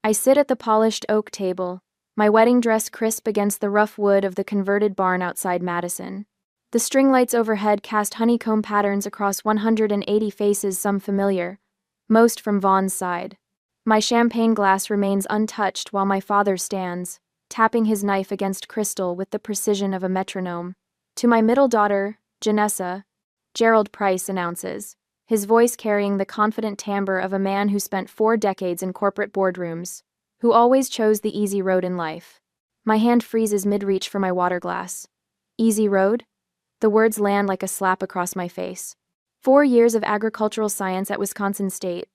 I sit at the polished oak table, my wedding dress crisp against the rough wood of the converted barn outside Madison. The string lights overhead cast honeycomb patterns across 180 faces, some familiar, most from Vaughn's side. My champagne glass remains untouched while my father stands, tapping his knife against crystal with the precision of a metronome. To my middle daughter, Janessa, Gerald Price announces, his voice carrying the confident timbre of a man who spent 4 decades in corporate boardrooms, who always chose the easy road in life. My hand freezes mid-reach for my water glass. Easy road? The words land like a slap across my face. 4 years of agricultural science at Wisconsin State,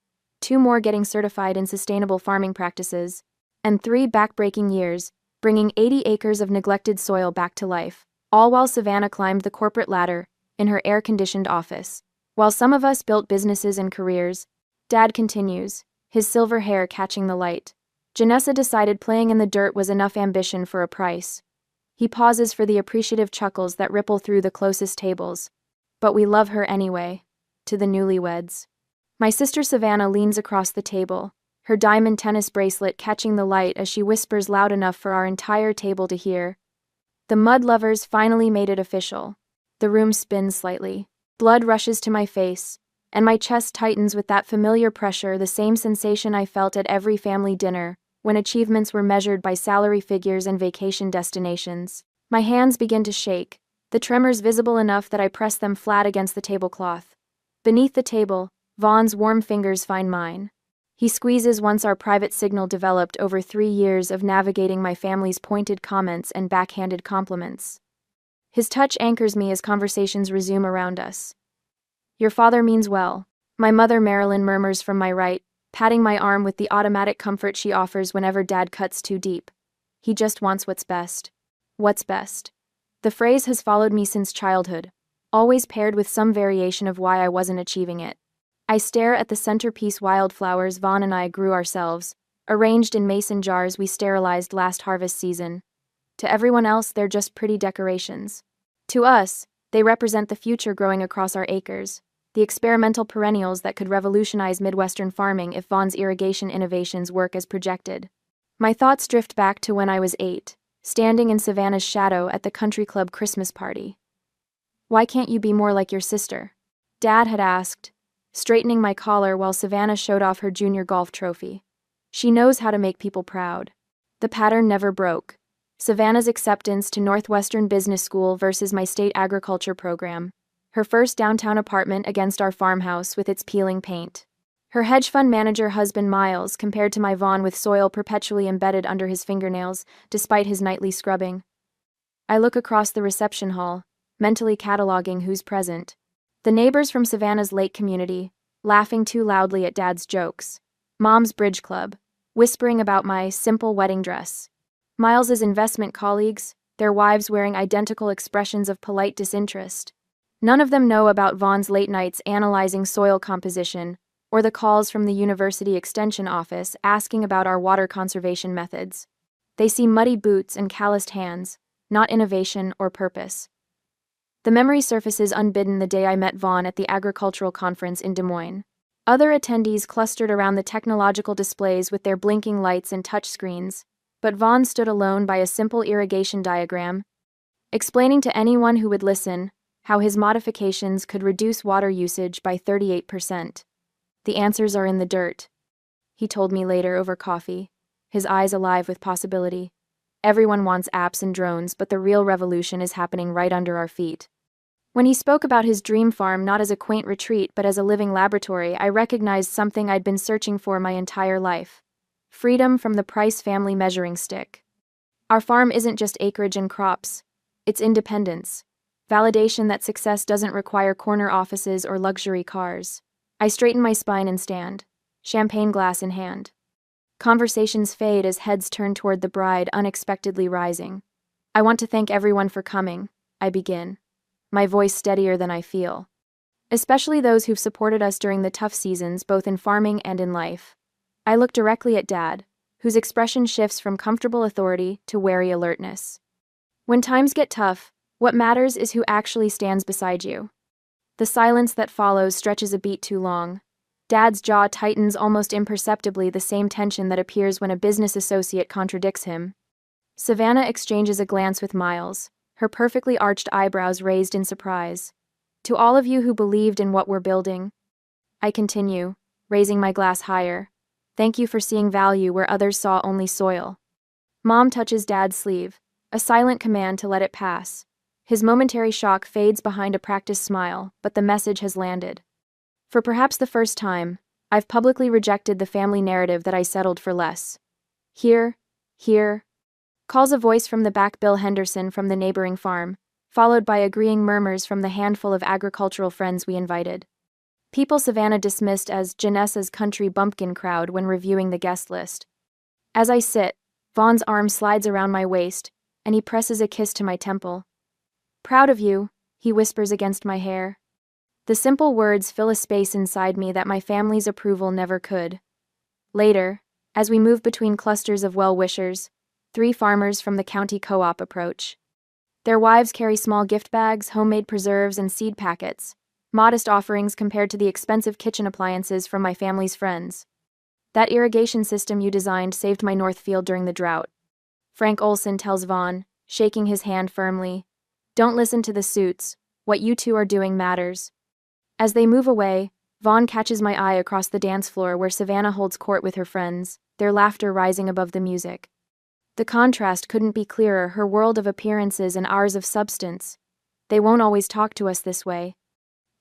2 more getting certified in sustainable farming practices, and 3 backbreaking years, bringing 80 acres of neglected soil back to life, all while Savannah climbed the corporate ladder in her air-conditioned office. While some of us built businesses and careers, Dad continues, his silver hair catching the light. Janessa decided playing in the dirt was enough ambition for a price. He pauses for the appreciative chuckles that ripple through the closest tables. But we love her anyway. To the newlyweds. My sister Savannah leans across the table, her diamond tennis bracelet catching the light as she whispers loud enough for our entire table to hear. The mud lovers finally made it official. The room spins slightly. Blood rushes to my face, and my chest tightens with that familiar pressure, the same sensation I felt at every family dinner, when achievements were measured by salary figures and vacation destinations. My hands begin to shake, the tremors visible enough that I press them flat against the tablecloth. Beneath the table, Vaughn's warm fingers find mine. He squeezes once our private signal developed over 3 years of navigating my family's pointed comments and backhanded compliments. His touch anchors me as conversations resume around us. Your father means well. My mother Marilyn murmurs from my right, patting my arm with the automatic comfort she offers whenever Dad cuts too deep. He just wants what's best. What's best? The phrase has followed me since childhood, always paired with some variation of why I wasn't achieving it. I stare at the centerpiece wildflowers Vaughn and I grew ourselves, arranged in mason jars we sterilized last harvest season. To everyone else, they're just pretty decorations. To us, they represent the future growing across our acres, the experimental perennials that could revolutionize Midwestern farming if Vaughn's irrigation innovations work as projected. My thoughts drift back to when I was 8, standing in Savannah's shadow at the country club Christmas party. Why can't you be more like your sister? Dad had asked, straightening my collar while Savannah showed off her junior golf trophy. She knows how to make people proud. The pattern never broke. Savannah's acceptance to Northwestern Business School versus my state agriculture program. Her first downtown apartment against our farmhouse with its peeling paint. Her hedge fund manager husband Miles compared to my Vaughn with soil perpetually embedded under his fingernails, despite his nightly scrubbing. I look across the reception hall, mentally cataloging who's present. The neighbors from Savannah's lake community, laughing too loudly at Dad's jokes. Mom's bridge club, whispering about my simple wedding dress. Miles's investment colleagues, their wives wearing identical expressions of polite disinterest. None of them know about Vaughn's late nights analyzing soil composition, or the calls from the university extension office asking about our water conservation methods. They see muddy boots and calloused hands, not innovation or purpose. The memory surfaces unbidden the day I met Vaughn at the agricultural conference in Des Moines. Other attendees clustered around the technological displays with their blinking lights and touchscreens, but Vaughn stood alone by a simple irrigation diagram, explaining to anyone who would listen how his modifications could reduce water usage by 38%. The answers are in the dirt, he told me later over coffee, his eyes alive with possibility. Everyone wants apps and drones, but the real revolution is happening right under our feet. When he spoke about his dream farm not as a quaint retreat but as a living laboratory, I recognized something I'd been searching for my entire life. Freedom from the Price family measuring stick. Our farm isn't just acreage and crops. It's independence. Validation that success doesn't require corner offices or luxury cars. I straighten my spine and stand, champagne glass in hand. Conversations fade as heads turn toward the bride, unexpectedly rising. I want to thank everyone for coming, I begin, my voice steadier than I feel. Especially those who've supported us during the tough seasons, both in farming and in life. I look directly at Dad, whose expression shifts from comfortable authority to wary alertness. When times get tough, what matters is who actually stands beside you. The silence that follows stretches a beat too long. Dad's jaw tightens almost imperceptibly, the same tension that appears when a business associate contradicts him. Savannah exchanges a glance with Miles, her perfectly arched eyebrows raised in surprise. To all of you who believed in what we're building, I continue, raising my glass higher. Thank you for seeing value where others saw only soil. Mom touches Dad's sleeve, a silent command to let it pass. His momentary shock fades behind a practiced smile, but the message has landed. For perhaps the first time, I've publicly rejected the family narrative that I settled for less. Here, calls a voice from the back. Bill Henderson from the neighboring farm, followed by agreeing murmurs from the handful of agricultural friends we invited. People Savannah dismissed as Janessa's country bumpkin crowd when reviewing the guest list. As I sit, Vaughn's arm slides around my waist, and he presses a kiss to my temple. Proud of you, he whispers against my hair. The simple words fill a space inside me that my family's approval never could. Later, as we move between clusters of well-wishers, 3 farmers from the county co-op approach. Their wives carry small gift bags, homemade preserves, and seed packets, modest offerings compared to the expensive kitchen appliances from my family's friends. That irrigation system you designed saved my north field during the drought. Frank Olson tells Vaughn, shaking his hand firmly. Don't listen to the suits, what you two are doing matters. As they move away, Vaughn catches my eye across the dance floor where Savannah holds court with her friends, their laughter rising above the music. The contrast couldn't be clearer, her world of appearances and ours of substance. They won't always talk to us this way.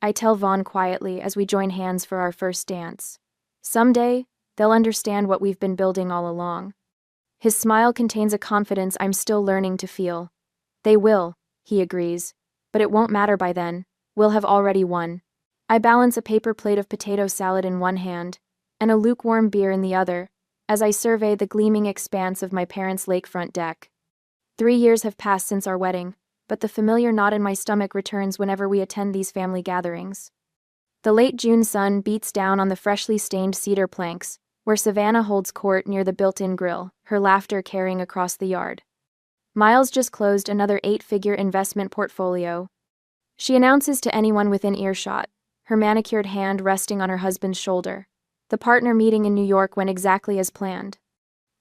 I tell Vaughn quietly as we join hands for our first dance. Someday, they'll understand what we've been building all along. His smile contains a confidence I'm still learning to feel. They will, he agrees, but it won't matter by then. We'll have already won. I balance a paper plate of potato salad in one hand, and a lukewarm beer in the other, as I survey the gleaming expanse of my parents' lakefront deck. 3 years have passed since our wedding, but the familiar knot in my stomach returns whenever we attend these family gatherings. The late June sun beats down on the freshly stained cedar planks, where Savannah holds court near the built-in grill, her laughter carrying across the yard. Miles just closed another 8-figure investment portfolio. She announces to anyone within earshot, her manicured hand resting on her husband's shoulder. The partner meeting in New York went exactly as planned.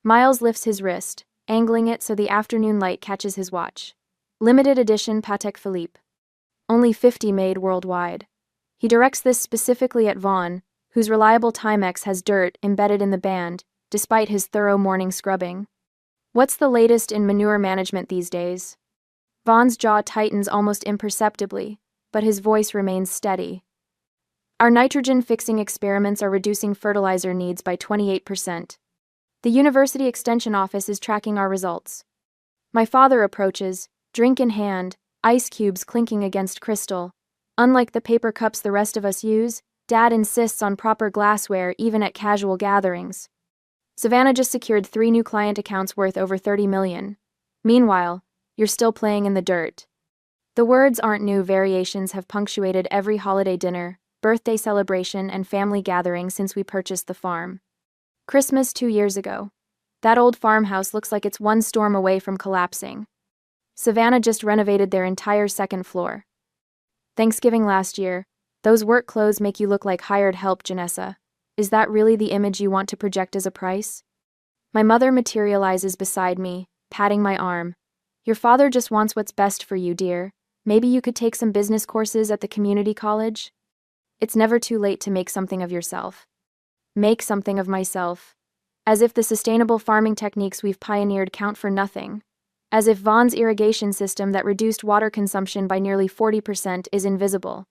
Miles lifts his wrist, angling it so the afternoon light catches his watch. Limited edition Patek Philippe. Only 50 made worldwide. He directs this specifically at Vaughn, whose reliable Timex has dirt embedded in the band, despite his thorough morning scrubbing. What's the latest in manure management these days? Vaughn's jaw tightens almost imperceptibly, but his voice remains steady. Our nitrogen-fixing experiments are reducing fertilizer needs by 28%. The University Extension Office is tracking our results. My father approaches, drink in hand, ice cubes clinking against crystal. Unlike the paper cups the rest of us use, Dad insists on proper glassware even at casual gatherings. Savannah just secured 3 new client accounts worth over $30 million. Meanwhile, you're still playing in the dirt. The words aren't new. Variations have punctuated every holiday dinner, birthday celebration, and family gathering since we purchased the farm. Christmas 2 years ago. That old farmhouse looks like it's one storm away from collapsing. Savannah just renovated their entire second floor. Thanksgiving last year. Those work clothes make you look like hired help, Janessa. Is that really the image you want to project as a price? My mother materializes beside me, patting my arm. Your father just wants what's best for you, dear. Maybe you could take some business courses at the community college? It's never too late to make something of yourself. Make something of myself. As if the sustainable farming techniques we've pioneered count for nothing. As if Vaughn's irrigation system that reduced water consumption by nearly 40% is invisible.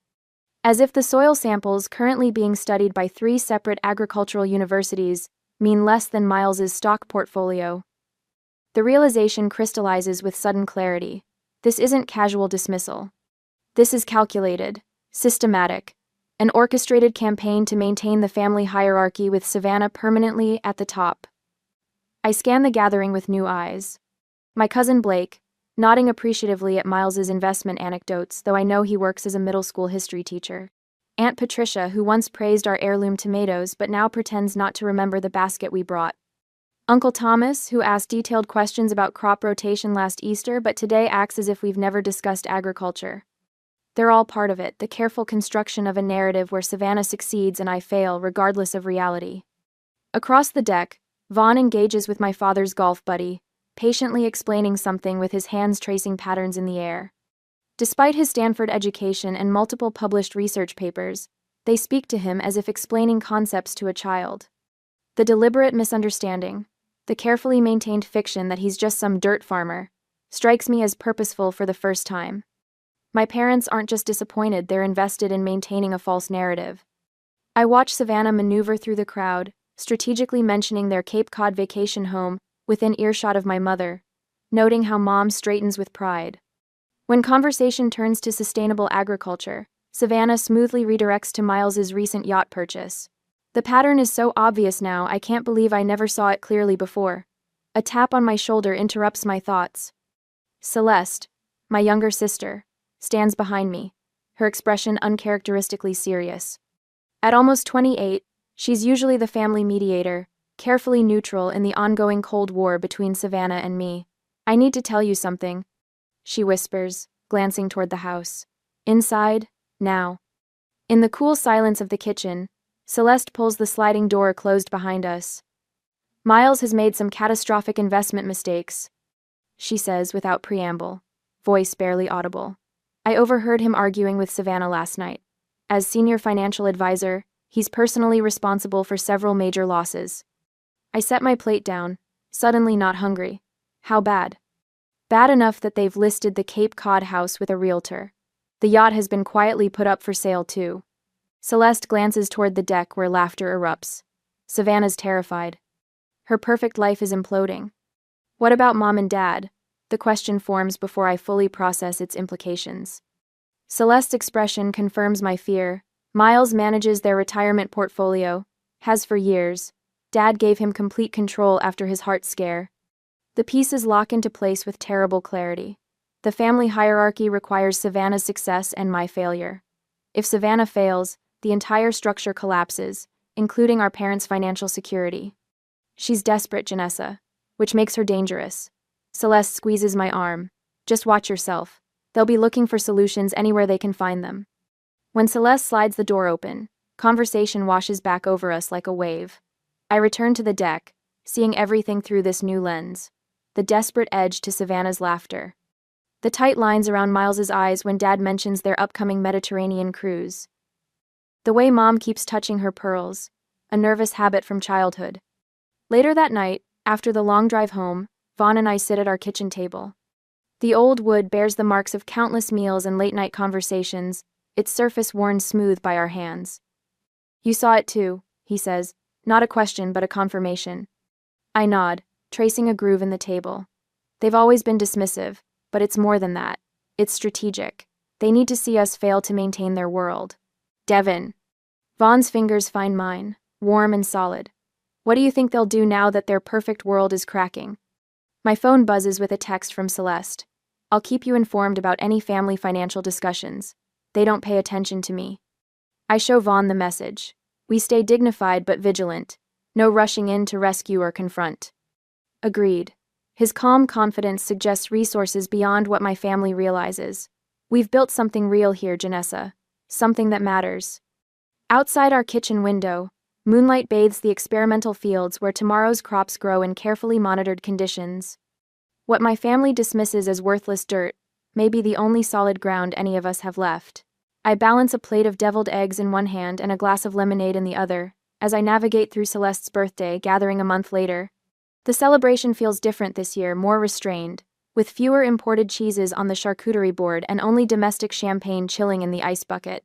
As if the soil samples currently being studied by 3 separate agricultural universities mean less than Miles's stock portfolio. The realization crystallizes with sudden clarity. This isn't casual dismissal. This is calculated, systematic, an orchestrated campaign to maintain the family hierarchy with Savannah permanently at the top. I scan the gathering with new eyes. My cousin Blake, nodding appreciatively at Miles's investment anecdotes, though I know he works as a middle school history teacher. Aunt Patricia, who once praised our heirloom tomatoes but now pretends not to remember the basket we brought. Uncle Thomas, who asked detailed questions about crop rotation last Easter but today acts as if we've never discussed agriculture. They're all part of it, the careful construction of a narrative where Savannah succeeds and I fail, regardless of reality. Across the deck, Vaughn engages with my father's golf buddy, patiently explaining something with his hands tracing patterns in the air. Despite his Stanford education and multiple published research papers, they speak to him as if explaining concepts to a child. The deliberate misunderstanding, the carefully maintained fiction that he's just some dirt farmer, strikes me as purposeful for the first time. My parents aren't just disappointed, they're invested in maintaining a false narrative. I watch Savannah maneuver through the crowd, strategically mentioning their Cape Cod vacation home within earshot of my mother, noting how Mom straightens with pride. When conversation turns to sustainable agriculture, Savannah smoothly redirects to Miles's recent yacht purchase. The pattern is so obvious now, I can't believe I never saw it clearly before. A tap on my shoulder interrupts my thoughts. Celeste, my younger sister, stands behind me, her expression uncharacteristically serious. At almost 28, she's usually the family mediator, carefully neutral in the ongoing Cold War between Savannah and me. I need to tell you something, she whispers, glancing toward the house. Inside, now. In the cool silence of the kitchen, Celeste pulls the sliding door closed behind us. Miles has made some catastrophic investment mistakes, she says without preamble, voice barely audible. I overheard him arguing with Savannah last night. As senior financial advisor, he's personally responsible for several major losses. I set my plate down, suddenly not hungry. How bad? Bad enough that they've listed the Cape Cod house with a realtor. The yacht has been quietly put up for sale too. Celeste glances toward the deck where laughter erupts. Savannah's terrified. Her perfect life is imploding. What about Mom and Dad? The question forms before I fully process its implications. Celeste's expression confirms my fear. Miles manages their retirement portfolio, has for years. Dad gave him complete control after his heart scare. The pieces lock into place with terrible clarity. The family hierarchy requires Savannah's success and my failure. If Savannah fails, the entire structure collapses, including our parents' financial security. She's desperate, Janessa, which makes her dangerous. Celeste squeezes my arm. Just watch yourself. They'll be looking for solutions anywhere they can find them. When Celeste slides the door open, conversation washes back over us like a wave. I return to the deck, seeing everything through this new lens. The desperate edge to Savannah's laughter. The tight lines around Miles's eyes when Dad mentions their upcoming Mediterranean cruise. The way Mom keeps touching her pearls, a nervous habit from childhood. Later that night, after the long drive home, Vaughn and I sit at our kitchen table. The old wood bears the marks of countless meals and late-night conversations, its surface worn smooth by our hands. You saw it too, he says, not a question but a confirmation. I nod, tracing a groove in the table. They've always been dismissive, but it's more than that. It's strategic. They need to see us fail to maintain their world. Devin. Vaughn's fingers find mine, warm and solid. What do you think they'll do now that their perfect world is cracking? My phone buzzes with a text from Celeste. I'll keep you informed about any family financial discussions. They don't pay attention to me. I show Vaughn the message. We stay dignified but vigilant. No rushing in to rescue or confront. Agreed. His calm confidence suggests resources beyond what my family realizes. We've built something real here, Janessa. Something that matters. Outside our kitchen window, moonlight bathes the experimental fields where tomorrow's crops grow in carefully monitored conditions. What my family dismisses as worthless dirt may be the only solid ground any of us have left. I balance a plate of deviled eggs in one hand and a glass of lemonade in the other, as I navigate through Celeste's birthday, gathering a month later. The celebration feels different this year, more restrained, with fewer imported cheeses on the charcuterie board and only domestic champagne chilling in the ice bucket.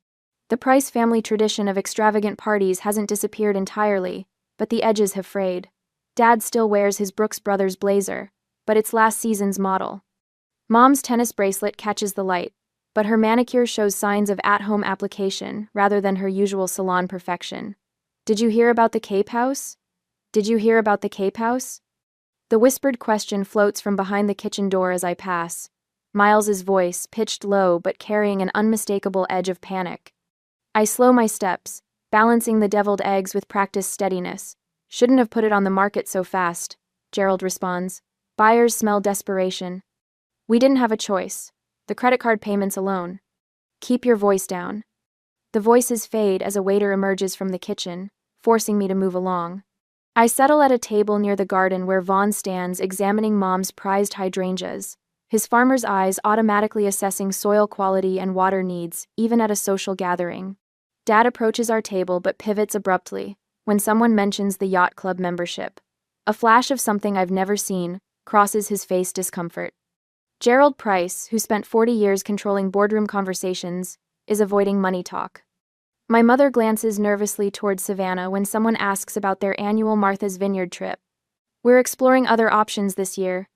The Price family tradition of extravagant parties hasn't disappeared entirely, but the edges have frayed. Dad still wears his Brooks Brothers blazer, but it's last season's model. Mom's tennis bracelet catches the light, but her manicure shows signs of at-home application rather than her usual salon perfection. Did you hear about the Cape House? Did you hear about the Cape House? The whispered question floats from behind the kitchen door as I pass. Miles's voice, pitched low but carrying an unmistakable edge of panic. I slow my steps, balancing the deviled eggs with practiced steadiness. Shouldn't have put it on the market so fast, Gerald responds. Buyers smell desperation. We didn't have a choice. The credit card payments alone. Keep your voice down. The voices fade as a waiter emerges from the kitchen, forcing me to move along. I settle at a table near the garden where Vaughn stands examining Mom's prized hydrangeas, his farmer's eyes automatically assessing soil quality and water needs, even at a social gathering. Dad approaches our table but pivots abruptly when someone mentions the yacht club membership. A flash of something I've never seen crosses his face discomfort. Gerald Price, who spent 40 years controlling boardroom conversations, is avoiding money talk. My mother glances nervously towards Savannah when someone asks about their annual Martha's Vineyard trip. We're exploring other options this year,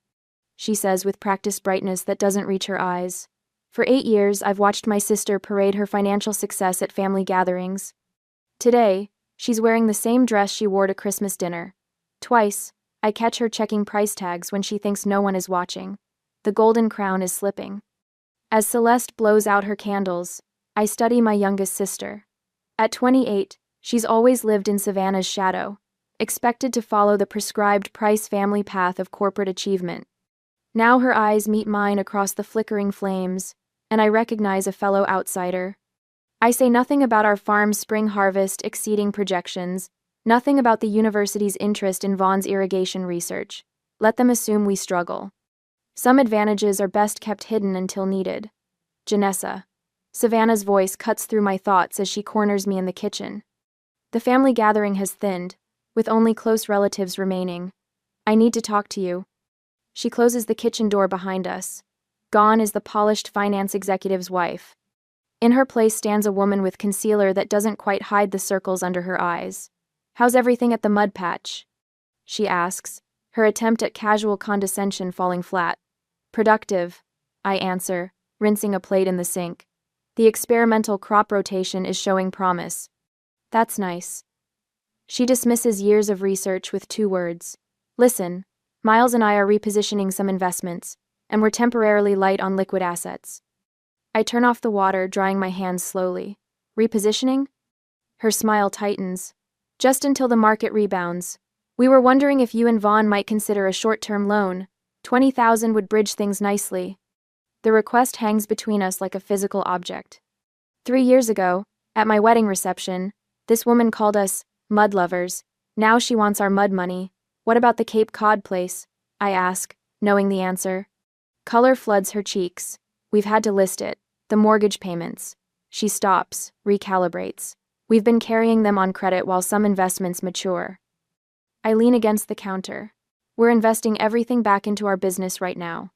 she says with practiced brightness that doesn't reach her eyes. For 8 years, I've watched my sister parade her financial success at family gatherings. Today, she's wearing the same dress she wore to Christmas dinner. Twice, I catch her checking price tags when she thinks no one is watching. The golden crown is slipping. As Celeste blows out her candles, I study my youngest sister. At 28, she's always lived in Savannah's shadow, expected to follow the prescribed Price family path of corporate achievement. Now her eyes meet mine across the flickering flames, and I recognize a fellow outsider. I say nothing about our farm's spring harvest exceeding projections, nothing about the university's interest in Vaughn's irrigation research. Let them assume we struggle. Some advantages are best kept hidden until needed. Janessa. Savannah's voice cuts through my thoughts as she corners me in the kitchen. The family gathering has thinned, with only close relatives remaining. I need to talk to you. She closes the kitchen door behind us. Gone is the polished finance executive's wife. In her place stands a woman with concealer that doesn't quite hide the circles under her eyes. How's everything at the mud patch? She asks, her attempt at casual condescension falling flat. Productive, I answer, rinsing a plate in the sink. The experimental crop rotation is showing promise. That's nice. She dismisses years of research with 2 words. Listen, Miles and I are repositioning some investments, and we're temporarily light on liquid assets. I turn off the water, drying my hands slowly. Repositioning? Her smile tightens. Just until the market rebounds. We were wondering if you and Vaughn might consider a short-term loan. $20,000 would bridge things nicely. The request hangs between us like a physical object. 3 years ago, at my wedding reception, this woman called us mud lovers. Now she wants our mud money. What about the Cape Cod place? I ask, knowing the answer. Color floods her cheeks. We've had to list it. The mortgage payments. She stops, recalibrates. We've been carrying them on credit while some investments mature. I lean against the counter. We're investing everything back into our business right now.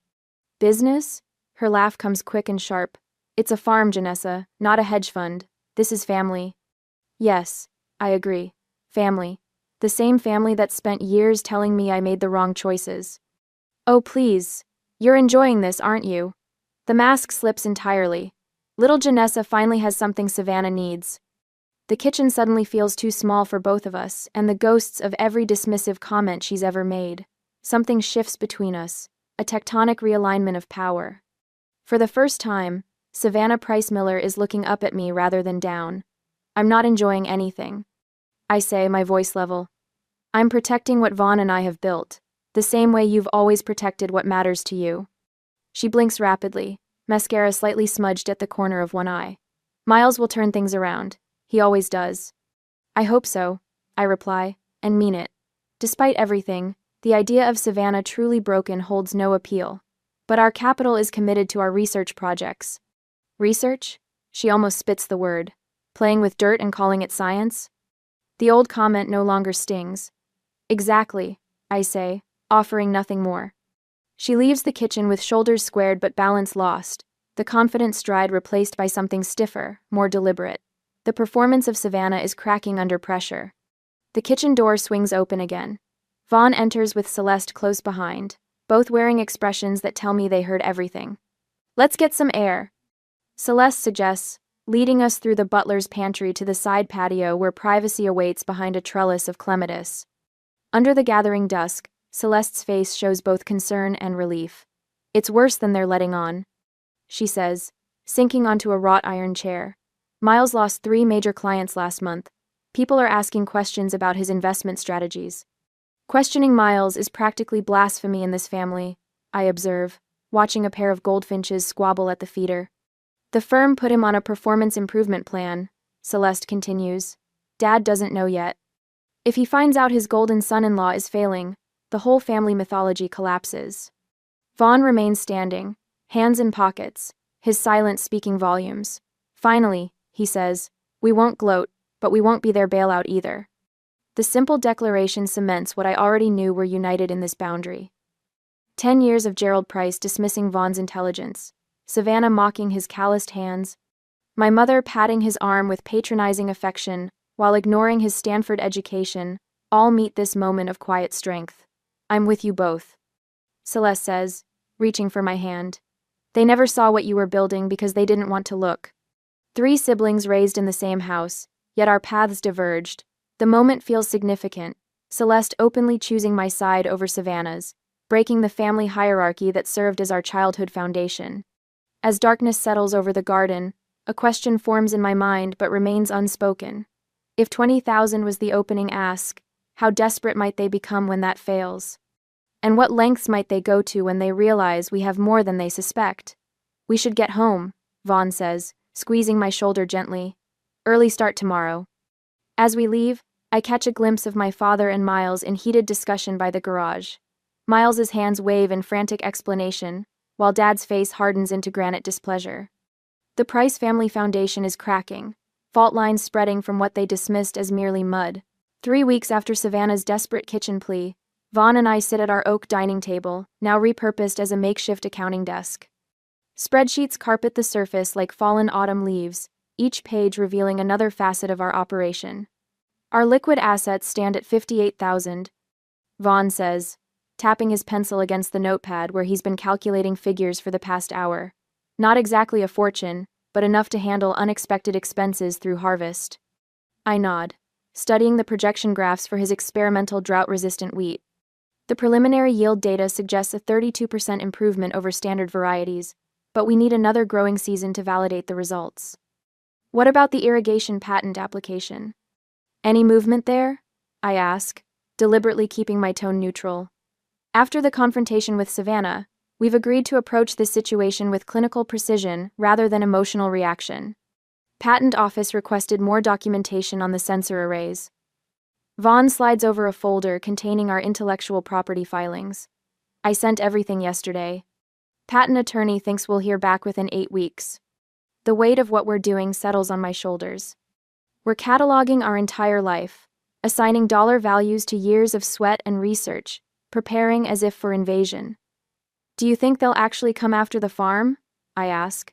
Business? Her laugh comes quick and sharp. It's a farm, Janessa, not a hedge fund. This is family. Yes, I agree. Family. The same family that spent years telling me I made the wrong choices. Oh, please. You're enjoying this, aren't you? The mask slips entirely. Little Janessa finally has something Savannah needs. The kitchen suddenly feels too small for both of us, and the ghosts of every dismissive comment she's ever made. Something shifts between us, a tectonic realignment of power. For the first time, Savannah Price Miller is looking up at me rather than down. I'm not enjoying anything. I say, my voice level. I'm protecting what Vaughn and I have built, the same way you've always protected what matters to you. She blinks rapidly, mascara slightly smudged at the corner of one eye. Miles will turn things around. He always does. I hope so, I reply, and mean it. Despite everything, the idea of Savannah truly broken holds no appeal. But our capital is committed to our research projects. Research? She almost spits the word. Playing with dirt and calling it science? The old comment no longer stings. Exactly, I say, offering nothing more. She leaves the kitchen with shoulders squared but balance lost, the confident stride replaced by something stiffer, more deliberate. The performance of Savannah is cracking under pressure. The kitchen door swings open again. Vaughn enters with Celeste close behind, both wearing expressions that tell me they heard everything. Let's get some air, Celeste suggests, leading us through the butler's pantry to the side patio where privacy awaits behind a trellis of clematis. Under the gathering dusk, Celeste's face shows both concern and relief. It's worse than they're letting on, she says, sinking onto a wrought iron chair. Miles lost 3 major clients last month. People are asking questions about his investment strategies. Questioning Miles is practically blasphemy in this family, I observe, watching a pair of goldfinches squabble at the feeder. The firm put him on a performance improvement plan, Celeste continues. Dad doesn't know yet. If he finds out his golden son-in-law is failing, the whole family mythology collapses. Vaughn remains standing, hands in pockets, his silence speaking volumes. Finally, he says, we won't gloat, but we won't be their bailout either. The simple declaration cements what I already knew: we're united in this boundary. 10 years of Gerald Price dismissing Vaughn's intelligence, Savannah mocking his calloused hands, my mother patting his arm with patronizing affection while ignoring his Stanford education, all meet this moment of quiet strength. I'm with you both, Celeste says, reaching for my hand. They never saw what you were building because they didn't want to look. 3 siblings raised in the same house, yet our paths diverged. The moment feels significant, Celeste openly choosing my side over Savannah's, breaking the family hierarchy that served as our childhood foundation. As darkness settles over the garden, a question forms in my mind but remains unspoken. If 20,000 was the opening ask, how desperate might they become when that fails? And what lengths might they go to when they realize we have more than they suspect? We should get home, Vaughn says, squeezing my shoulder gently. Early start tomorrow. As we leave, I catch a glimpse of my father and Miles in heated discussion by the garage. Miles's hands wave in frantic explanation, while Dad's face hardens into granite displeasure. The Price family foundation is cracking, fault lines spreading from what they dismissed as merely mud. 3 weeks after Savannah's desperate kitchen plea, Vaughn and I sit at our oak dining table, now repurposed as a makeshift accounting desk. Spreadsheets carpet the surface like fallen autumn leaves, each page revealing another facet of our operation. Our liquid assets stand at 58,000, Vaughn says, tapping his pencil against the notepad where he's been calculating figures for the past hour. Not exactly a fortune, but enough to handle unexpected expenses through harvest. I nod, studying the projection graphs for his experimental drought-resistant wheat. The preliminary yield data suggests a 32% improvement over standard varieties, but we need another growing season to validate the results. What about the irrigation patent application? Any movement there? I ask, deliberately keeping my tone neutral. After the confrontation with Savannah, we've agreed to approach this situation with clinical precision rather than emotional reaction. Patent Office requested more documentation on the sensor arrays. Vaughn slides over a folder containing our intellectual property filings. I sent everything yesterday. Patent attorney thinks we'll hear back within 8 weeks. The weight of what we're doing settles on my shoulders. We're cataloging our entire life, assigning dollar values to years of sweat and research, preparing as if for invasion. Do you think they'll actually come after the farm? I ask.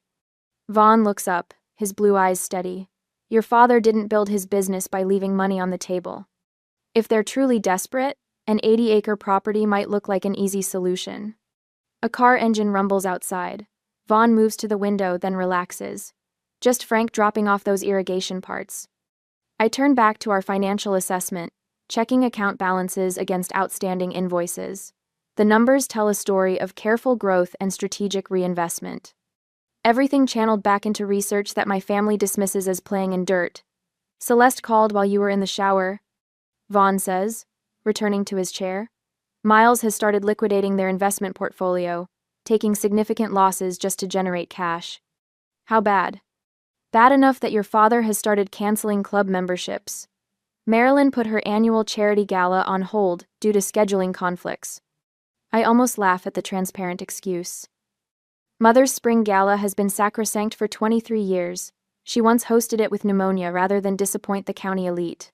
Vaughn looks up, his blue eyes steady. Your father didn't build his business by leaving money on the table. If they're truly desperate, an 80-acre property might look like an easy solution. A car engine rumbles outside. Vaughn moves to the window, then relaxes. Just Frank dropping off those irrigation parts. I turn back to our financial assessment, checking account balances against outstanding invoices. The numbers tell a story of careful growth and strategic reinvestment. Everything channeled back into research that my family dismisses as playing in dirt. Celeste called while you were in the shower, Vaughn says, returning to his chair. Miles has started liquidating their investment portfolio, taking significant losses just to generate cash. How bad? Bad enough that your father has started canceling club memberships. Marilyn put her annual charity gala on hold due to scheduling conflicts. I almost laugh at the transparent excuse. Mother's spring gala has been sacrosanct for 23 years. She once hosted it with pneumonia rather than disappoint the county elite.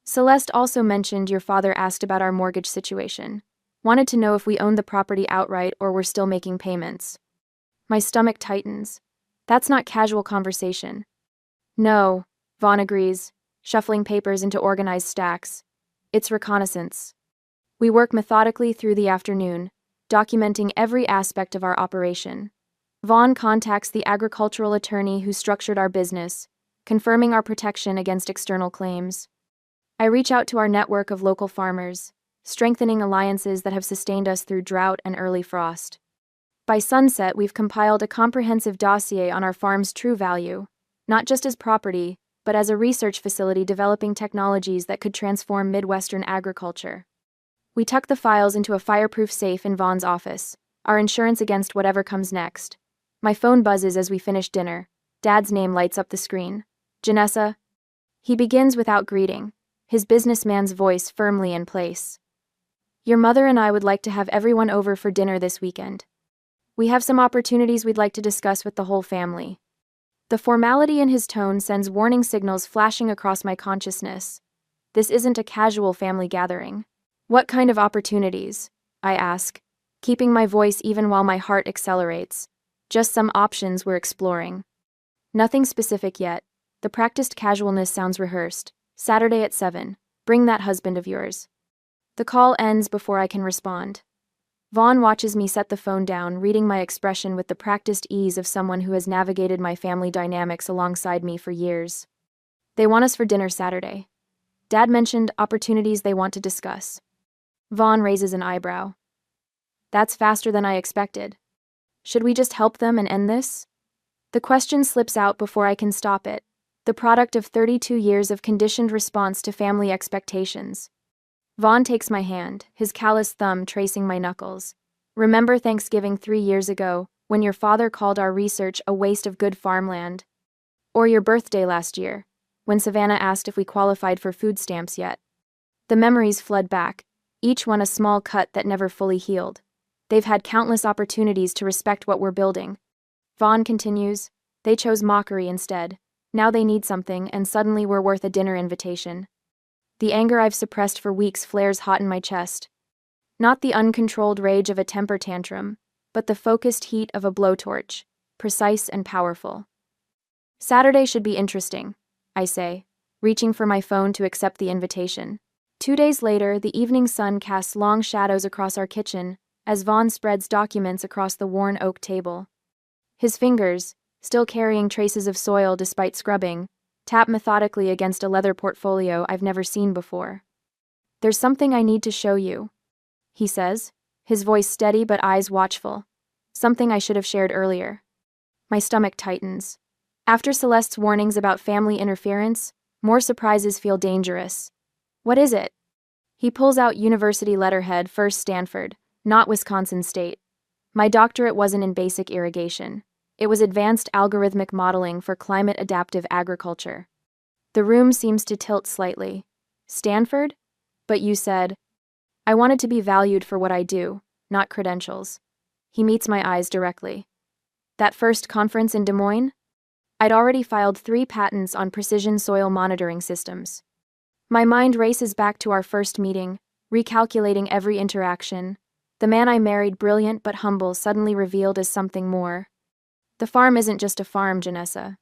Celeste also mentioned your father asked about our mortgage situation. Wanted to know if we owned the property outright or were still making payments. My stomach tightens. That's not casual conversation. No, Vaughn agrees, shuffling papers into organized stacks. It's reconnaissance. We work methodically through the afternoon, documenting every aspect of our operation. Vaughn contacts the agricultural attorney who structured our business, confirming our protection against external claims. I reach out to our network of local farmers, strengthening alliances that have sustained us through drought and early frost. By sunset, we've compiled a comprehensive dossier on our farm's true value, not just as property, but as a research facility developing technologies that could transform Midwestern agriculture. We tuck the files into a fireproof safe in Vaughn's office, our insurance against whatever comes next. My phone buzzes as we finish dinner, Dad's name lights up the screen. Janessa. He begins without greeting, his businessman's voice firmly in place. Your mother and I would like to have everyone over for dinner this weekend. We have some opportunities we'd like to discuss with the whole family. The formality in his tone sends warning signals flashing across my consciousness. This isn't a casual family gathering. What kind of opportunities? I ask, keeping my voice even while my heart accelerates. Just some options we're exploring. Nothing specific yet. The practiced casualness sounds rehearsed. Saturday at 7. Bring that husband of yours. The call ends before I can respond. Vaughn watches me set the phone down, reading my expression with the practiced ease of someone who has navigated my family dynamics alongside me for years. They want us for dinner Saturday. Dad mentioned opportunities they want to discuss. Vaughn raises an eyebrow. That's faster than I expected. Should we just help them and end this? The question slips out before I can stop it, the product of 32 years of conditioned response to family expectations. Vaughn takes my hand, his calloused thumb tracing my knuckles. Remember Thanksgiving 3 years ago, when your father called our research a waste of good farmland? Or your birthday last year, when Savannah asked if we qualified for food stamps yet? The memories flood back, each one a small cut that never fully healed. They've had countless opportunities to respect what we're building. Vaughn continues, they chose mockery instead. Now they need something, and suddenly we're worth a dinner invitation. The anger I've suppressed for weeks flares hot in my chest. Not the uncontrolled rage of a temper tantrum, but the focused heat of a blowtorch, precise and powerful. Saturday should be interesting, I say, reaching for my phone to accept the invitation. 2 days later, the evening sun casts long shadows across our kitchen as Vaughn spreads documents across the worn oak table. His fingers, still carrying traces of soil despite scrubbing, tap methodically against a leather portfolio I've never seen before. There's something I need to show you, he says, his voice steady but eyes watchful. Something I should have shared earlier. My stomach tightens. After Celeste's warnings about family interference, more surprises feel dangerous. What is it? He pulls out university letterhead, first Stanford, not Wisconsin State. My doctorate wasn't in basic irrigation. It was advanced algorithmic modeling for climate-adaptive agriculture. The room seems to tilt slightly. Stanford? But you said, I wanted to be valued for what I do, not credentials. He meets my eyes directly. That first conference in Des Moines? I'd already filed 3 patents on precision soil monitoring systems. My mind races back to our first meeting, recalculating every interaction. The man I married, brilliant but humble, suddenly revealed as something more. The farm isn't just a farm, Janessa.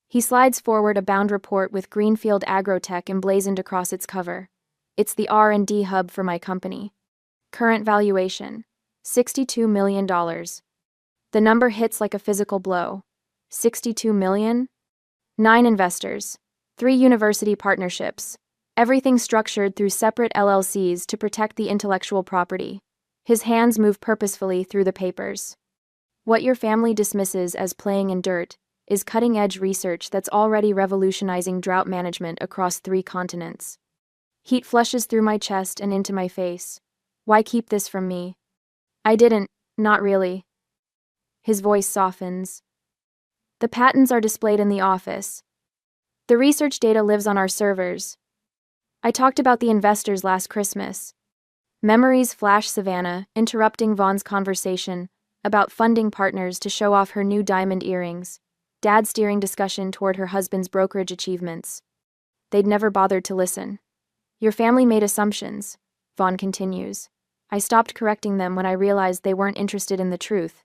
He slides forward a bound report with Greenfield Agrotech emblazoned across its cover. It's the R&D hub for my company. Current valuation, $62 million. The number hits like a physical blow. 62 million? 9 investors, 3 university partnerships, everything structured through separate LLCs to protect the intellectual property. His hands move purposefully through the papers. What your family dismisses as playing in dirt is cutting-edge research that's already revolutionizing drought management across 3 continents. Heat flushes through my chest and into my face. Why keep this from me? I didn't, not really. His voice softens. The patents are displayed in the office. The research data lives on our servers. I talked about the investors last Christmas. Memories flash Savannah, interrupting Vaughn's conversation about funding partners to show off her new diamond earrings, Dad steering discussion toward her husband's brokerage achievements. They'd never bothered to listen. Your family made assumptions, Vaughn continues. I stopped correcting them when I realized they weren't interested in the truth.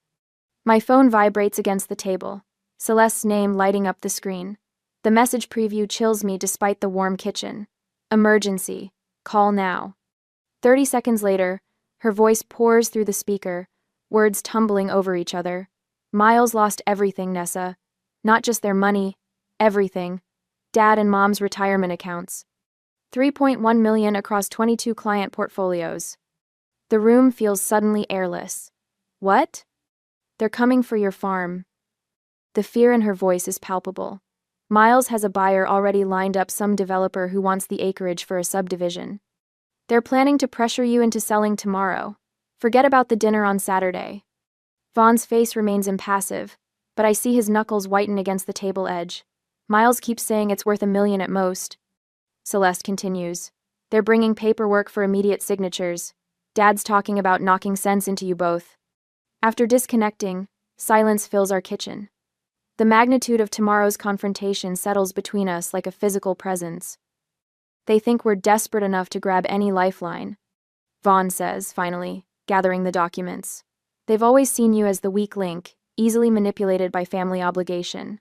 My phone vibrates against the table, Celeste's name lighting up the screen. The message preview chills me despite the warm kitchen. Emergency. Call now. 30 seconds later, her voice pours through the speaker, words tumbling over each other. Miles lost everything, Nessa. Not just their money, everything. Dad and Mom's retirement accounts. $3.1 million across 22 client portfolios. The room feels suddenly airless. What? They're coming for your farm. The fear in her voice is palpable. Miles has a buyer already lined up, some developer who wants the acreage for a subdivision. They're planning to pressure you into selling tomorrow. Forget about the dinner on Saturday. Vaughn's face remains impassive, but I see his knuckles whiten against the table edge. Miles keeps saying it's worth $1 million at most. Celeste continues. They're bringing paperwork for immediate signatures. Dad's talking about knocking sense into you both. After disconnecting, silence fills our kitchen. The magnitude of tomorrow's confrontation settles between us like a physical presence. They think we're desperate enough to grab any lifeline, Vaughn says, finally, gathering the documents. They've always seen you as the weak link, easily manipulated by family obligation.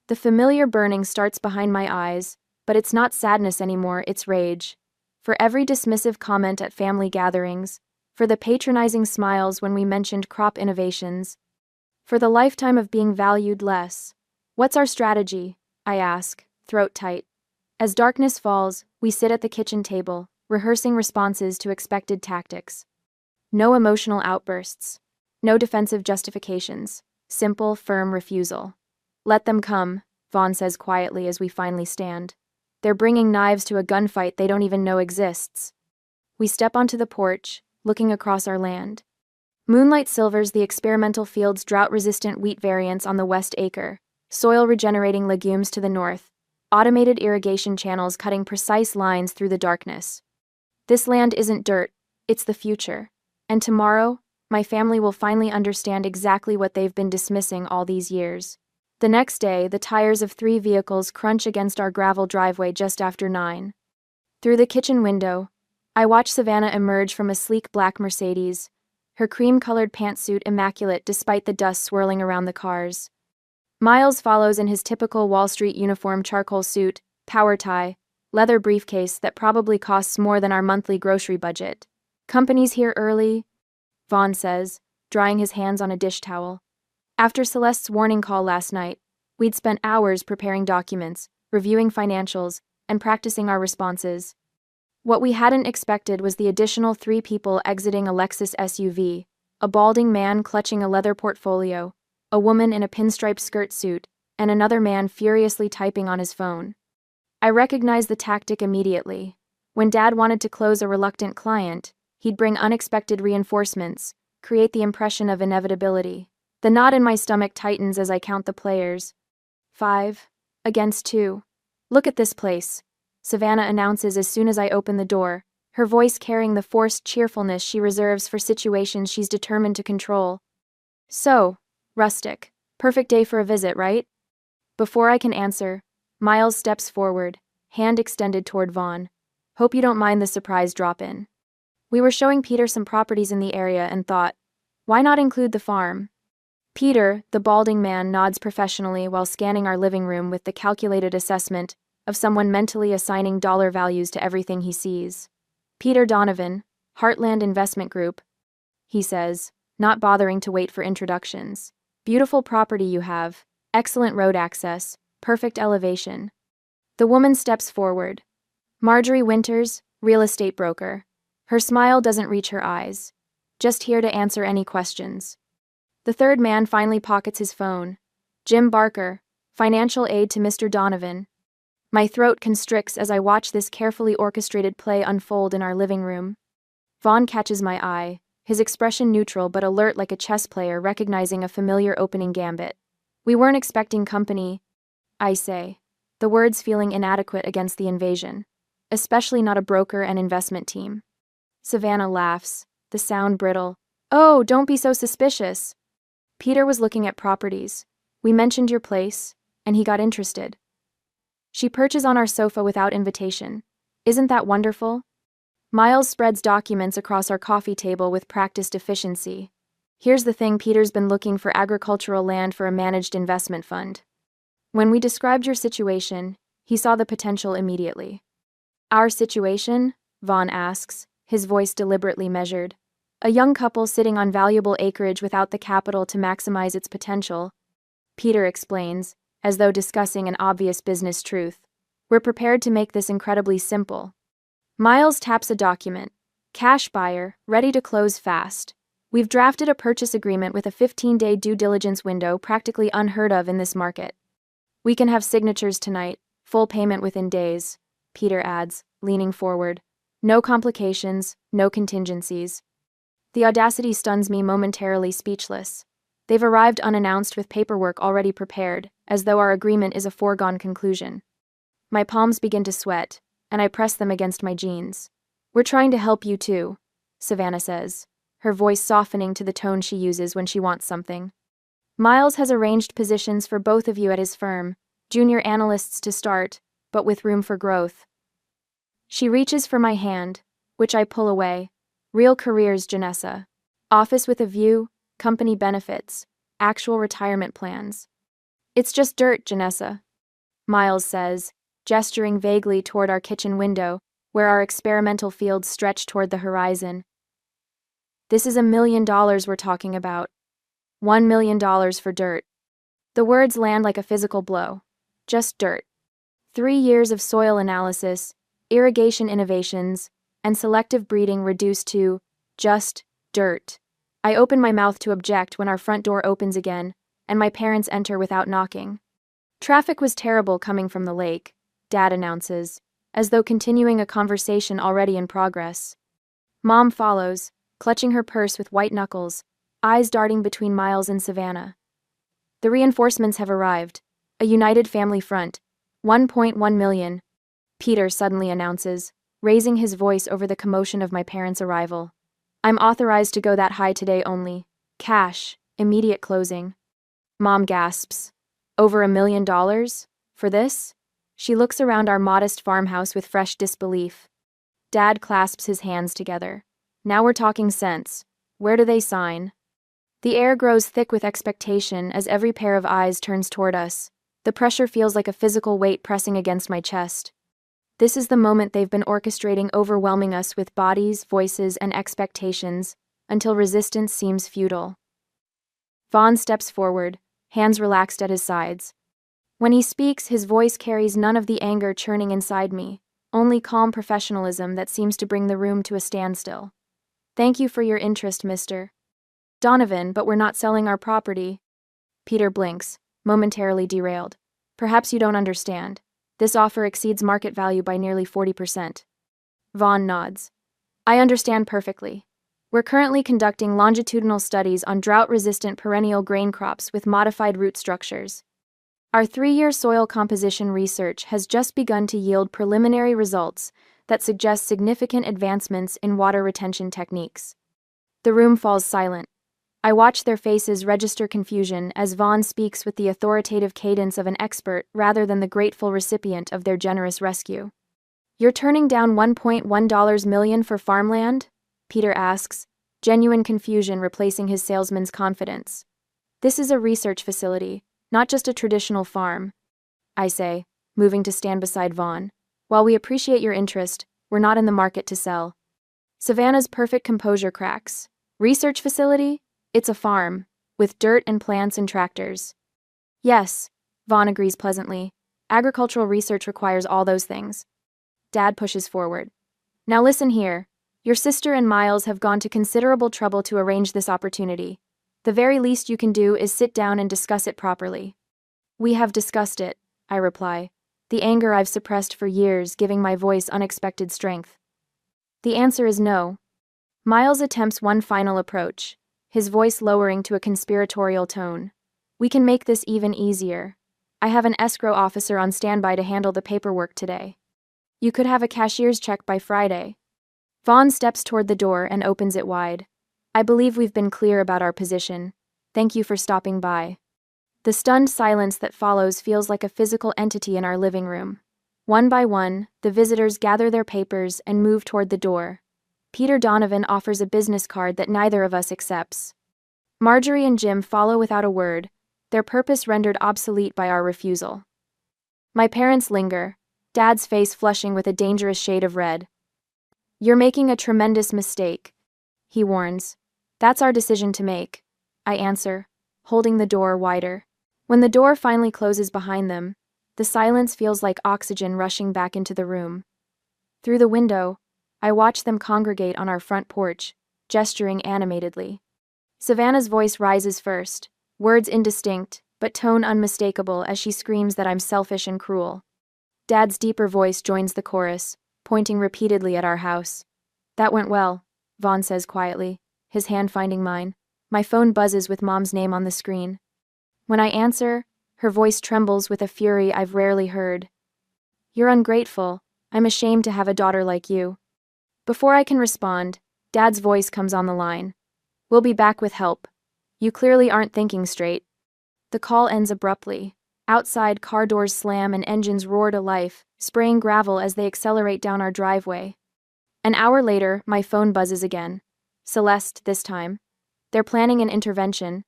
The familiar burning starts behind my eyes, but it's not sadness anymore, it's rage. For every dismissive comment at family gatherings, for the patronizing smiles when we mentioned crop innovations, for the lifetime of being valued less. What's our strategy? I ask, throat tight. As darkness falls, we sit at the kitchen table, rehearsing responses to expected tactics. No emotional outbursts. No defensive justifications. Simple, firm refusal. Let them come, Vaughn says quietly as we finally stand. They're bringing knives to a gunfight they don't even know exists. We step onto the porch, looking across our land. Moonlight silvers the experimental field's drought-resistant wheat variants on the west acre, soil-regenerating legumes to the north, automated irrigation channels cutting precise lines through the darkness. This land isn't dirt, it's the future. And tomorrow, my family will finally understand exactly what they've been dismissing all these years. The next day, the tires of 3 vehicles crunch against our gravel driveway just after 9. Through the kitchen window, I watch Savannah emerge from a sleek black Mercedes, her cream-colored pantsuit immaculate despite the dust swirling around the cars. Miles follows in his typical Wall Street uniform charcoal suit, power tie, leather briefcase that probably costs more than our monthly grocery budget. Company's here early, Vaughn says, drying his hands on a dish towel. After Celeste's warning call last night, we'd spent hours preparing documents, reviewing financials, and practicing our responses. What we hadn't expected was the additional 3 people exiting a Lexus SUV, a balding man clutching a leather portfolio, a woman in a pinstripe skirt suit, and another man furiously typing on his phone. I recognized the tactic immediately. When Dad wanted to close a reluctant client, he'd bring unexpected reinforcements, create the impression of inevitability. The knot in my stomach tightens as I count the players. 5 against 2. Look at this place, Savannah announces as soon as I open the door, her voice carrying the forced cheerfulness she reserves for situations she's determined to control. So, rustic. Perfect day for a visit, right? Before I can answer, Miles steps forward, hand extended toward Vaughn. Hope you don't mind the surprise drop-in. We were showing Peter some properties in the area and thought, why not include the farm? Peter, the balding man, nods professionally while scanning our living room with the calculated assessment of someone mentally assigning dollar values to everything he sees. Peter Donovan, Heartland Investment Group, he says, not bothering to wait for introductions. Beautiful property you have, excellent road access, perfect elevation. The woman steps forward. Marjorie Winters, real estate broker. Her smile doesn't reach her eyes. Just here to answer any questions. The third man finally pockets his phone. Jim Barker, financial aid to Mr. Donovan. My throat constricts as I watch this carefully orchestrated play unfold in our living room. Vaughn catches my eye, his expression neutral but alert like a chess player recognizing a familiar opening gambit. We weren't expecting company, I say, the words feeling inadequate against the invasion, especially not a broker and investment team. Savannah laughs, the sound brittle. Oh, don't be so suspicious. Peter was looking at properties. We mentioned your place, and he got interested. She perches on our sofa without invitation. Isn't that wonderful? Miles spreads documents across our coffee table with practiced efficiency. Here's the thing, Peter's been looking for agricultural land for a managed investment fund. When we described your situation, he saw the potential immediately. Our situation? Vaughn asks, his voice deliberately measured. A young couple sitting on valuable acreage without the capital to maximize its potential. Peter explains, as though discussing an obvious business truth. We're prepared to make this incredibly simple. Miles taps a document. Cash buyer, ready to close fast. We've drafted a purchase agreement with a 15-day due diligence window practically unheard of in this market. We can have signatures tonight, full payment within days, Peter adds, leaning forward. No complications, no contingencies. The audacity stuns me momentarily speechless. They've arrived unannounced with paperwork already prepared, as though our agreement is a foregone conclusion. My palms begin to sweat, and I press them against my jeans. We're trying to help you too, Savannah says, her voice softening to the tone she uses when she wants something. Miles has arranged positions for both of you at his firm, junior analysts to start, but with room for growth. She reaches for my hand, which I pull away. Real careers, Janessa. Office with a view, company benefits, actual retirement plans. It's just dirt, Janessa, Miles says, gesturing vaguely toward our kitchen window, where our experimental fields stretch toward the horizon. This is $1 million we're talking about. $1 million for dirt. The words land like a physical blow. Just dirt. 3 years of soil analysis, irrigation innovations, and selective breeding reduced to just dirt. I open my mouth to object when our front door opens again, and my parents enter without knocking. Traffic was terrible coming from the lake, Dad announces, as though continuing a conversation already in progress. Mom follows, clutching her purse with white knuckles, eyes darting between Miles and Savannah. The reinforcements have arrived. A united family front. 1.1 million. Peter suddenly announces, raising his voice over the commotion of my parents' arrival. I'm authorized to go that high today only. Cash. Immediate closing. Mom gasps. Over $1 million? For this? She looks around our modest farmhouse with fresh disbelief. Dad clasps his hands together. Now we're talking sense. Where do they sign? The air grows thick with expectation as every pair of eyes turns toward us. The pressure feels like a physical weight pressing against my chest. This is the moment they've been orchestrating, overwhelming us with bodies, voices, and expectations, until resistance seems futile. Vaughn steps forward, hands relaxed at his sides. When he speaks, his voice carries none of the anger churning inside me, only calm professionalism that seems to bring the room to a standstill. Thank you for your interest, Mr. Donovan, but we're not selling our property. Peter blinks, momentarily derailed. Perhaps you don't understand. This offer exceeds market value by nearly 40%. Vaughn nods. I understand perfectly. We're currently conducting longitudinal studies on drought-resistant perennial grain crops with modified root structures. Our 3-year soil composition research has just begun to yield preliminary results that suggest significant advancements in water retention techniques. The room falls silent. I watch their faces register confusion as Vaughn speaks with the authoritative cadence of an expert rather than the grateful recipient of their generous rescue. You're turning down $1.1 million for farmland? Peter asks, genuine confusion replacing his salesman's confidence. This is a research facility, not just a traditional farm, I say, moving to stand beside Vaughn. While we appreciate your interest, we're not in the market to sell. Savannah's perfect composure cracks. Research facility? It's a farm, with dirt and plants and tractors. Yes, Vaughn agrees pleasantly. Agricultural research requires all those things. Dad pushes forward. Now listen here. Your sister and Miles have gone to considerable trouble to arrange this opportunity. The very least you can do is sit down and discuss it properly. We have discussed it, I reply, the anger I've suppressed for years giving my voice unexpected strength. The answer is no. Miles attempts one final approach, his voice lowering to a conspiratorial tone. We can make this even easier. I have an escrow officer on standby to handle the paperwork today. You could have a cashier's check by Friday. Vaughn steps toward the door and opens it wide. I believe we've been clear about our position. Thank you for stopping by. The stunned silence that follows feels like a physical entity in our living room. One by one, the visitors gather their papers and move toward the door. Peter Donovan offers a business card that neither of us accepts. Marjorie and Jim follow without a word, their purpose rendered obsolete by our refusal. My parents linger, Dad's face flushing with a dangerous shade of red. You're making a tremendous mistake, he warns. That's our decision to make, I answer, holding the door wider. When the door finally closes behind them, the silence feels like oxygen rushing back into the room. Through the window, I watch them congregate on our front porch, gesturing animatedly. Savannah's voice rises first, words indistinct, but tone unmistakable as she screams that I'm selfish and cruel. Dad's deeper voice joins the chorus, pointing repeatedly at our house. That went well, Vaughn says quietly, his hand finding mine. My phone buzzes with Mom's name on the screen. When I answer, her voice trembles with a fury I've rarely heard. "You're ungrateful. I'm ashamed to have a daughter like you." Before I can respond, Dad's voice comes on the line. "We'll be back with help. You clearly aren't thinking straight." The call ends abruptly. Outside, car doors slam and engines roar to life, spraying gravel as they accelerate down our driveway. An hour later, my phone buzzes again. Celeste, this time. "They're planning an intervention,"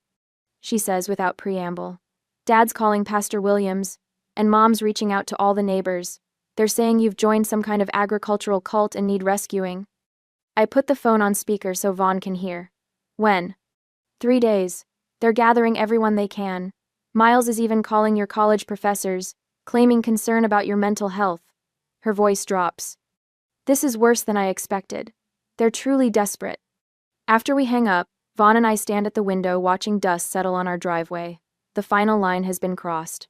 she says without preamble. "Dad's calling Pastor Williams, and Mom's reaching out to all the neighbors. They're saying you've joined some kind of agricultural cult and need rescuing." I put the phone on speaker so Vaughn can hear. "When?" 3 days. They're gathering everyone they can. Miles is even calling your college professors, claiming concern about your mental health." Her voice drops. "This is worse than I expected. They're truly desperate." After we hang up, Vaughn and I stand at the window watching dust settle on our driveway. The final line has been crossed.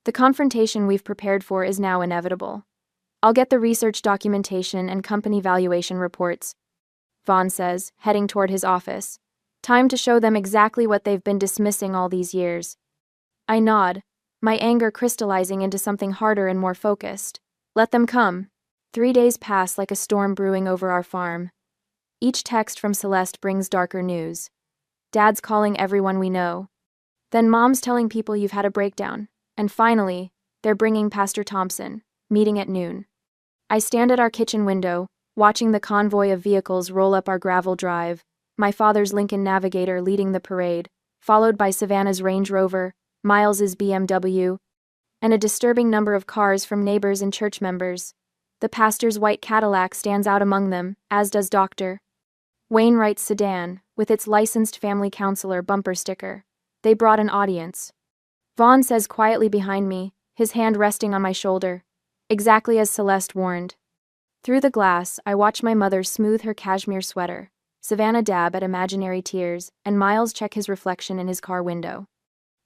The confrontation we've prepared for is now inevitable. "I'll get the research documentation and company valuation reports," Vaughn says, heading toward his office. "Time to show them exactly what they've been dismissing all these years." I nod, my anger crystallizing into something harder and more focused. "Let them come." 3 days pass like a storm brewing over our farm. Each text from Celeste brings darker news. Dad's calling everyone we know. Then Mom's telling people you've had a breakdown. And finally, they're bringing Pastor Thompson, meeting at noon. I stand at our kitchen window, watching the convoy of vehicles roll up our gravel drive, my father's Lincoln Navigator leading the parade, followed by Savannah's Range Rover, Miles's BMW, and a disturbing number of cars from neighbors and church members. The pastor's white Cadillac stands out among them, as does Dr. Wainwright's sedan, with its licensed family counselor bumper sticker. They brought an audience. Vaughn says quietly behind me, his hand resting on my shoulder, exactly as Celeste warned. Through the glass, I watch my mother smooth her cashmere sweater, Savannah dab at imaginary tears, and Miles check his reflection in his car window.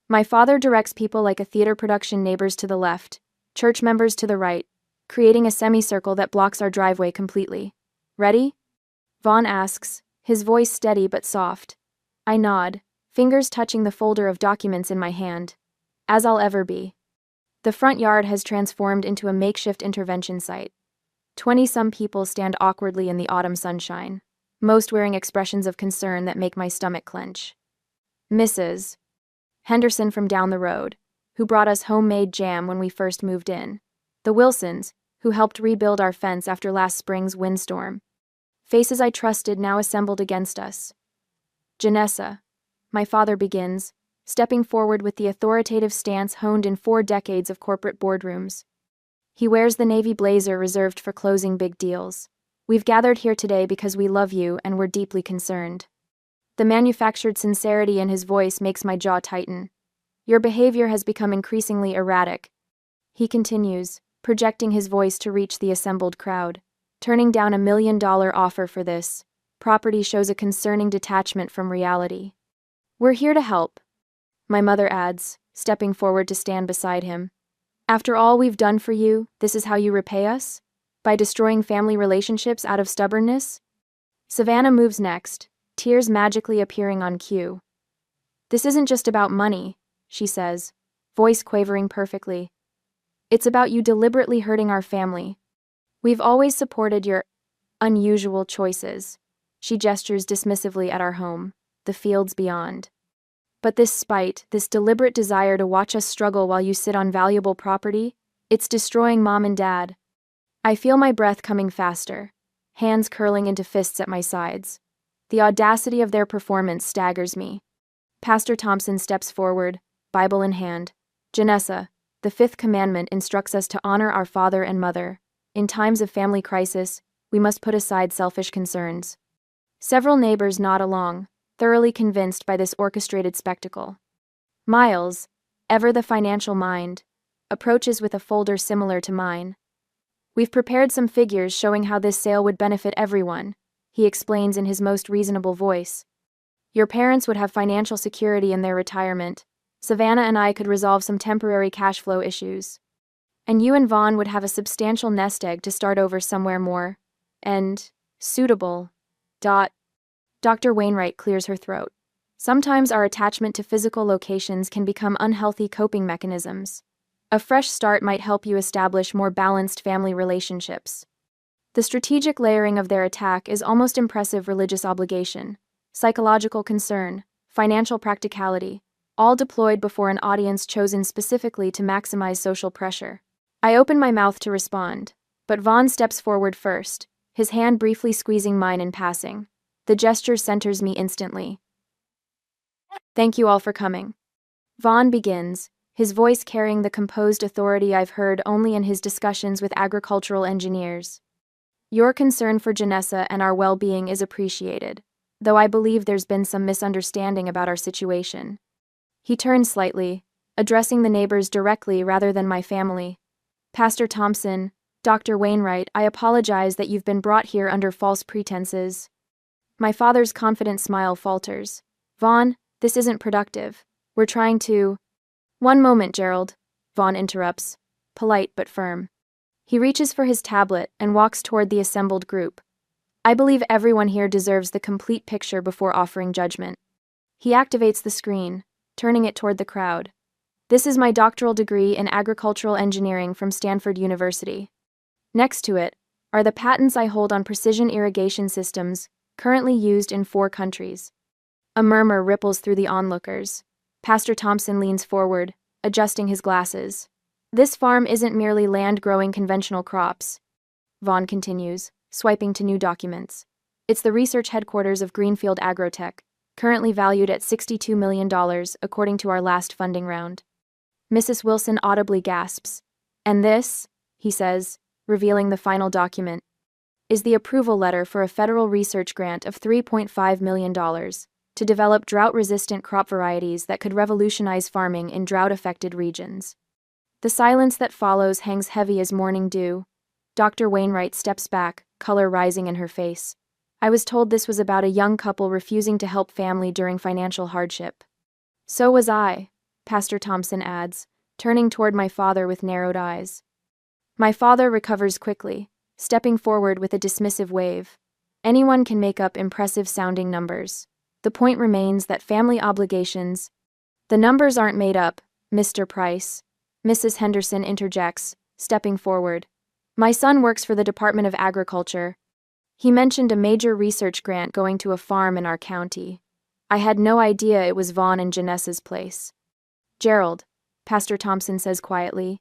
My father directs people like a theater production, neighbors to the left, church members to the right, creating a semicircle that blocks our driveway completely. "Ready?" Vaughn asks, his voice steady but soft. I nod, fingers touching the folder of documents in my hand. As I'll ever be. The front yard has transformed into a makeshift intervention site. 20-some people stand awkwardly in the autumn sunshine, most wearing expressions of concern that make my stomach clench. Mrs. Henderson from down the road, who brought us homemade jam when we first moved in. The Wilsons, who helped rebuild our fence after last spring's windstorm. Faces I trusted now assembled against us. "Janessa," my father begins, stepping forward with the authoritative stance honed in 4 decades of corporate boardrooms. He wears the navy blazer reserved for closing big deals. "We've gathered here today because we love you and we're deeply concerned." The manufactured sincerity in his voice makes my jaw tighten. "Your behavior has become increasingly erratic," he continues, projecting his voice to reach the assembled crowd. "Turning down $1 million offer for this property shows a concerning detachment from reality." "We're here to help," my mother adds, stepping forward to stand beside him. "After all we've done for you, this is how you repay us? By destroying family relationships out of stubbornness?" Savannah moves next, tears magically appearing on cue. "This isn't just about money," she says, voice quavering perfectly. "It's about you deliberately hurting our family. We've always supported your unusual choices." She gestures dismissively at our home, the fields beyond. "But this spite, this deliberate desire to watch us struggle while you sit on valuable property, it's destroying Mom and Dad." I feel my breath coming faster, hands curling into fists at my sides. The audacity of their performance staggers me. Pastor Thompson steps forward, Bible in hand. "Janessa, the 5th commandment instructs us to honor our father and mother. In times of family crisis, we must put aside selfish concerns." Several neighbors nod along, thoroughly convinced by this orchestrated spectacle. Miles, ever the financial mind, approaches with a folder similar to mine. "We've prepared some figures showing how this sale would benefit everyone," he explains in his most reasonable voice. "Your parents would have financial security in their retirement. Savannah and I could resolve some temporary cash flow issues. And you and Vaughn would have a substantial nest egg to start over somewhere more and suitable. Dr. Wainwright clears her throat. Sometimes our attachment to physical locations can become unhealthy coping mechanisms. A fresh start might help you establish more balanced family relationships. The strategic layering of their attack is almost impressive: religious obligation, psychological concern, financial practicality, all deployed before an audience chosen specifically to maximize social pressure. I open my mouth to respond, but Vaughn steps forward first, his hand briefly squeezing mine in passing. The gesture centers me instantly. Thank you all for coming. Vaughn begins, his voice carrying the composed authority I've heard only in his discussions with agricultural engineers. Your concern for Janessa and our well-being is appreciated, though I believe there's been some misunderstanding about our situation. He turns slightly, addressing the neighbors directly rather than my family. Pastor Thompson, Dr. Wainwright, I apologize that you've been brought here under false pretenses. My father's confident smile falters. Vaughn, this isn't productive. We're trying to... One moment, Gerald, Vaughn interrupts, polite but firm. He reaches for his tablet and walks toward the assembled group. I believe everyone here deserves the complete picture before offering judgment. He activates the screen, turning it toward the crowd. This is my doctoral degree in agricultural engineering from Stanford University. Next to it are the patents I hold on precision irrigation systems, currently used in 4 countries. A murmur ripples through the onlookers. Pastor Thompson leans forward, adjusting his glasses. This farm isn't merely land growing conventional crops, Vaughn continues, swiping to new documents. It's the research headquarters of Greenfield Agrotech, currently valued at $62 million according to our last funding round. Mrs. Wilson audibly gasps. And this, he says, revealing the final document, is the approval letter for a federal research grant of $3.5 million to develop drought-resistant crop varieties that could revolutionize farming in drought-affected regions. The silence that follows hangs heavy as morning dew. Dr. Wainwright steps back, color rising in her face. I was told this was about a young couple refusing to help family during financial hardship. So was I, Pastor Thompson adds, turning toward my father with narrowed eyes. My father recovers quickly, stepping forward with a dismissive wave. Anyone can make up impressive-sounding numbers. The point remains that family obligations... The numbers aren't made up, Mr. Price. Mrs. Henderson interjects, stepping forward. My son works for the Department of Agriculture. He mentioned a major research grant going to a farm in our county. I had no idea it was Vaughn and Janessa's place. Gerald, Pastor Thompson says quietly,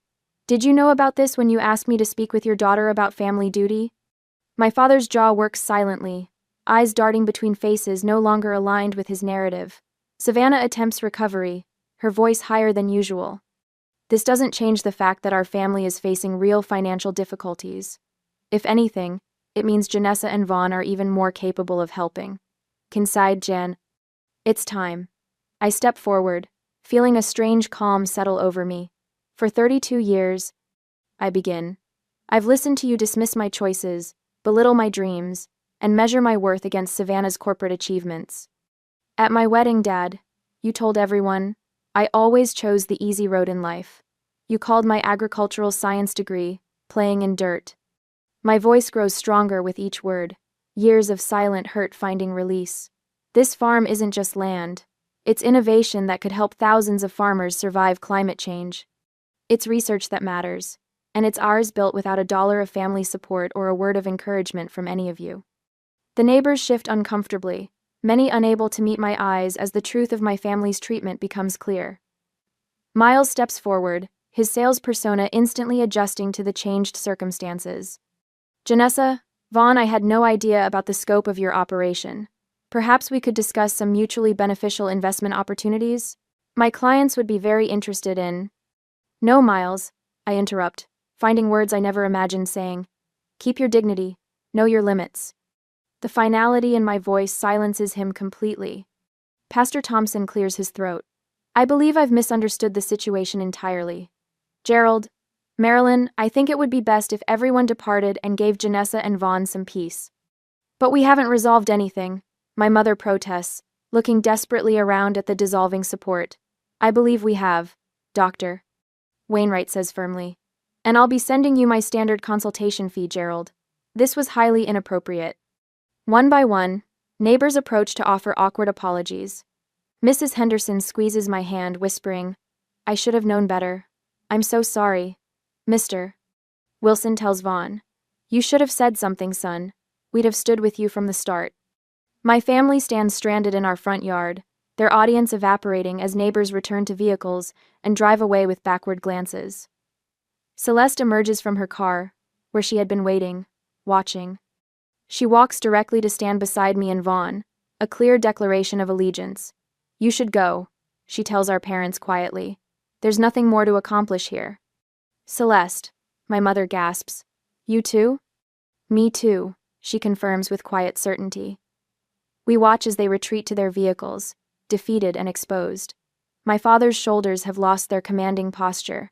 did you know about this when you asked me to speak with your daughter about family duty? My father's jaw works silently, eyes darting between faces no longer aligned with his narrative. Savannah attempts recovery, her voice higher than usual. This doesn't change the fact that our family is facing real financial difficulties. If anything, it means Janessa and Vaughn are even more capable of helping. Consighed Jan. It's time. I step forward, feeling a strange calm settle over me. For 32 years, I begin. I've listened to you dismiss my choices, belittle my dreams, and measure my worth against Savannah's corporate achievements. At my wedding, Dad, you told everyone, I always chose the easy road in life. You called my agricultural science degree, playing in dirt. My voice grows stronger with each word, years of silent hurt finding release. This farm isn't just land. It's innovation that could help thousands of farmers survive climate change. It's research that matters, and it's ours built without $1 of family support or a word of encouragement from any of you. The neighbors shift uncomfortably, many unable to meet my eyes as the truth of my family's treatment becomes clear. Miles steps forward, his sales persona instantly adjusting to the changed circumstances. Janessa, Vaughn, I had no idea about the scope of your operation. Perhaps we could discuss some mutually beneficial investment opportunities? My clients would be very interested in... No, Miles, I interrupt, finding words I never imagined saying. Keep your dignity, know your limits. The finality in my voice silences him completely. Pastor Thompson clears his throat. I believe I've misunderstood the situation entirely. Gerald, Marilyn, I think it would be best if everyone departed and gave Janessa and Vaughn some peace. But we haven't resolved anything, my mother protests, looking desperately around at the dissolving support. I believe we have, Doctor. Wainwright says firmly. And I'll be sending you my standard consultation fee, Gerald. This was highly inappropriate. One by one, neighbors approach to offer awkward apologies. Mrs. Henderson squeezes my hand, whispering, "I should have known better. I'm so sorry." "Mr. Wilson," tells Vaughn, "you should have said something, son. We'd have stood with you from the start." My family stands stranded in our front yard, their audience evaporating as neighbors return to vehicles and drive away with backward glances. Celeste emerges from her car, where she had been waiting, watching. She walks directly to stand beside me and Vaughn, a clear declaration of allegiance. "You should go," she tells our parents quietly. "There's nothing more to accomplish here." "Celeste," my mother gasps. "You too?" "Me too," she confirms with quiet certainty. We watch as they retreat to their vehicles, defeated and exposed. My father's shoulders have lost their commanding posture.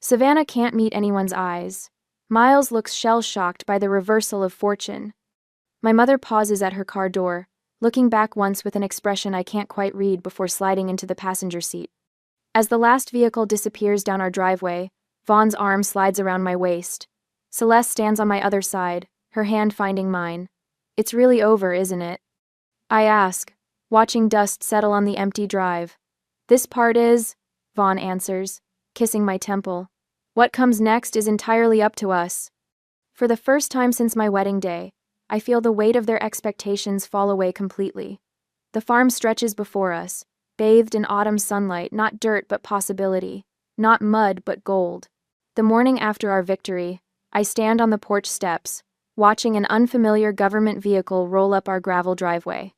Savannah can't meet anyone's eyes. Miles looks shell-shocked by the reversal of fortune. My mother pauses at her car door, looking back once with an expression I can't quite read before sliding into the passenger seat. As the last vehicle disappears down our driveway, Vaughn's arm slides around my waist. Celeste stands on my other side, her hand finding mine. "It's really over, isn't it?" I ask, watching dust settle on the empty drive. "This part is," Vaughn answers, kissing my temple. "What comes next is entirely up to us." For the first time since my wedding day, I feel the weight of their expectations fall away completely. The farm stretches before us, bathed in autumn sunlight, not dirt but possibility, not mud but gold. The morning after our victory, I stand on the porch steps, watching an unfamiliar government vehicle roll up our gravel driveway.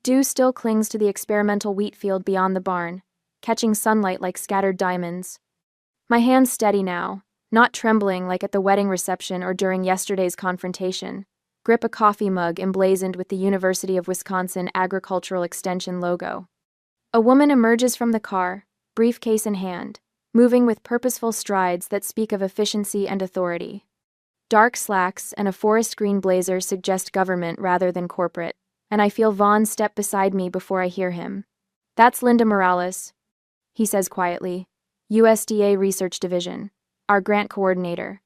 Dew still clings to the experimental wheat field beyond the barn, catching sunlight like scattered diamonds. My hands steady now, not trembling like at the wedding reception or during yesterday's confrontation. Grip a coffee mug emblazoned with the University of Wisconsin Agricultural Extension logo. A woman emerges from the car, briefcase in hand, moving with purposeful strides that speak of efficiency and authority. Dark slacks and a forest green blazer suggest government rather than corporate, and I feel Vaughn step beside me before I hear him. "That's Linda Morales," he says quietly, "USDA Research Division, our grant coordinator."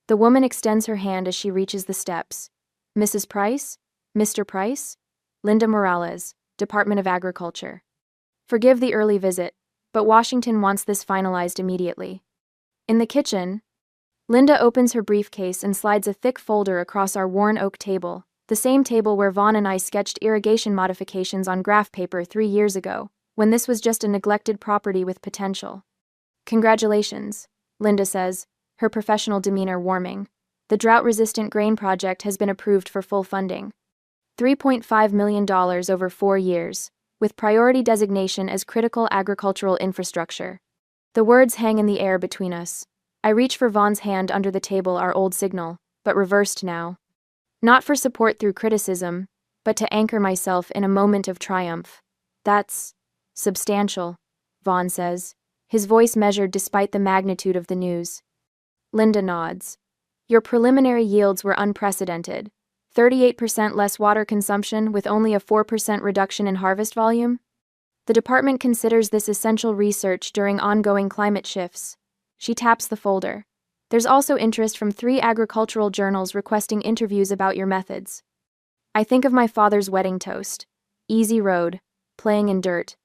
The woman extends her hand as she reaches the steps. "Mrs. Price? Mr. Price?" "Linda Morales, Department of Agriculture." "Forgive the early visit, but Washington wants this finalized immediately." In the kitchen, Linda opens her briefcase and slides a thick folder across our worn oak table, the same table where Vaughn and I sketched irrigation modifications on graph paper 3 years ago, when this was just a neglected property with potential. "Congratulations," Linda says, her professional demeanor warming. "The drought-resistant grain project has been approved for full funding. $3.5 million over 4 years, with priority designation as critical agricultural infrastructure." The words hang in the air between us. I reach for Vaughn's hand under the table, our old signal, but reversed now. Not for support through criticism, but to anchor myself in a moment of triumph. "That's substantial," Vaughn says, his voice measured despite the magnitude of the news. Linda nods. "Your preliminary yields were unprecedented. 38% less water consumption with only a 4% reduction in harvest volume? The department considers this essential research during ongoing climate shifts." She taps the folder. "There's also interest from 3 agricultural journals requesting interviews about your methods." I think of my father's wedding toast. Easy road, playing in dirt.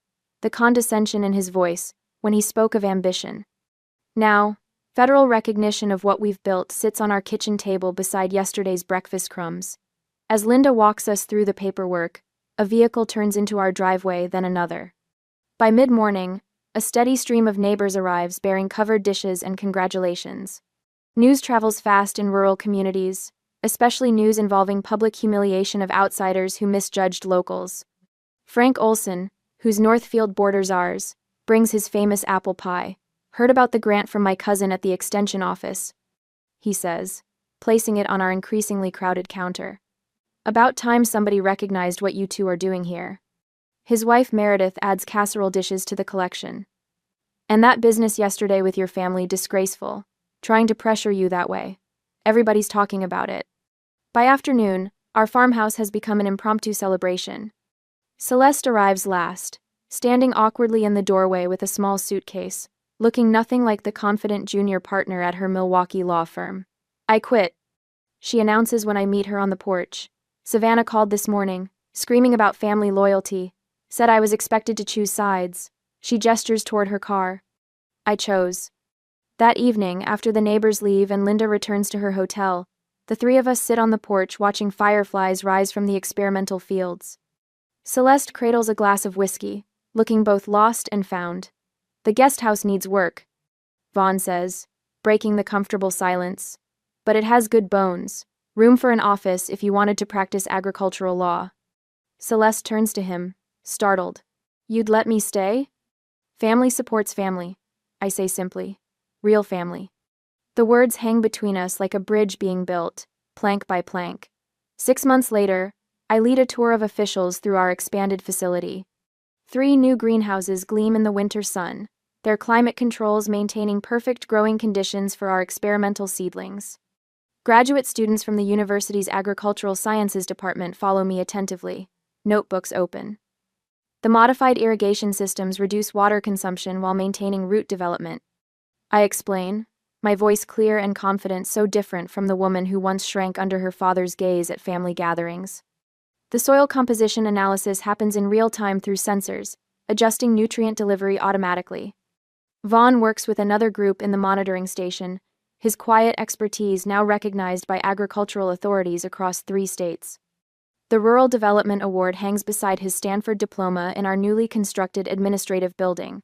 The condescension in his voice when he spoke of ambition. Now, federal recognition of what we've built sits on our kitchen table beside yesterday's breakfast crumbs. As Linda walks us through the paperwork, a vehicle turns into our driveway, then another. By mid-morning, a steady stream of neighbors arrives bearing covered dishes and congratulations. News travels fast in rural communities, especially news involving public humiliation of outsiders who misjudged locals. Frank Olson, whose Northfield borders ours, brings his famous apple pie. "Heard about the grant from my cousin at the extension office," he says, placing it on our increasingly crowded counter. "About time somebody recognized what you two are doing here." His wife Meredith adds casserole dishes to the collection. "And that business yesterday with your family, disgraceful. Trying to pressure you that way. Everybody's talking about it." By afternoon, our farmhouse has become an impromptu celebration. Celeste arrives last, standing awkwardly in the doorway with a small suitcase, looking nothing like the confident junior partner at her Milwaukee law firm. "I quit," she announces when I meet her on the porch. "Savannah called this morning, screaming about family loyalty. Said I was expected to choose sides. She gestures toward her car. I chose. That evening, after the neighbors leave and Linda returns to her hotel, the three of us sit on the porch watching fireflies rise from the experimental fields. Celeste cradles a glass of whiskey, looking both lost and found. The guest house needs work, Vaughn says, breaking the comfortable silence. But it has good bones. Room for an office if you wanted to practice agricultural law. Celeste turns to him, startled. You'd let me stay? Family supports family, I say simply. Real family. The words hang between us like a bridge being built, plank by plank. 6 months later, I lead a tour of officials through our expanded facility. 3 new greenhouses gleam in the winter sun, their climate controls maintaining perfect growing conditions for our experimental seedlings. Graduate students from the university's agricultural sciences department follow me attentively, notebooks open. The modified irrigation systems reduce water consumption while maintaining root development. I explain, my voice clear and confident, so different from the woman who once shrank under her father's gaze at family gatherings. The soil composition analysis happens in real time through sensors, adjusting nutrient delivery automatically. Vaughn works with another group in the monitoring station, his quiet expertise now recognized by agricultural authorities across 3 states. The Rural Development Award hangs beside his Stanford diploma in our newly constructed administrative building.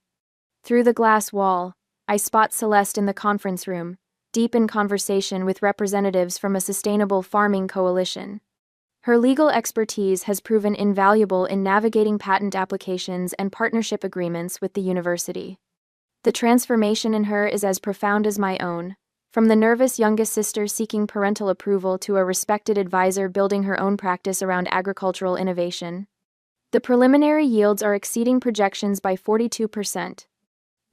Through the glass wall, I spot Celeste in the conference room, deep in conversation with representatives from a sustainable farming coalition. Her legal expertise has proven invaluable in navigating patent applications and partnership agreements with the university. The transformation in her is as profound as my own, from the nervous youngest sister seeking parental approval to a respected advisor building her own practice around agricultural innovation. The preliminary yields are exceeding projections by 42%.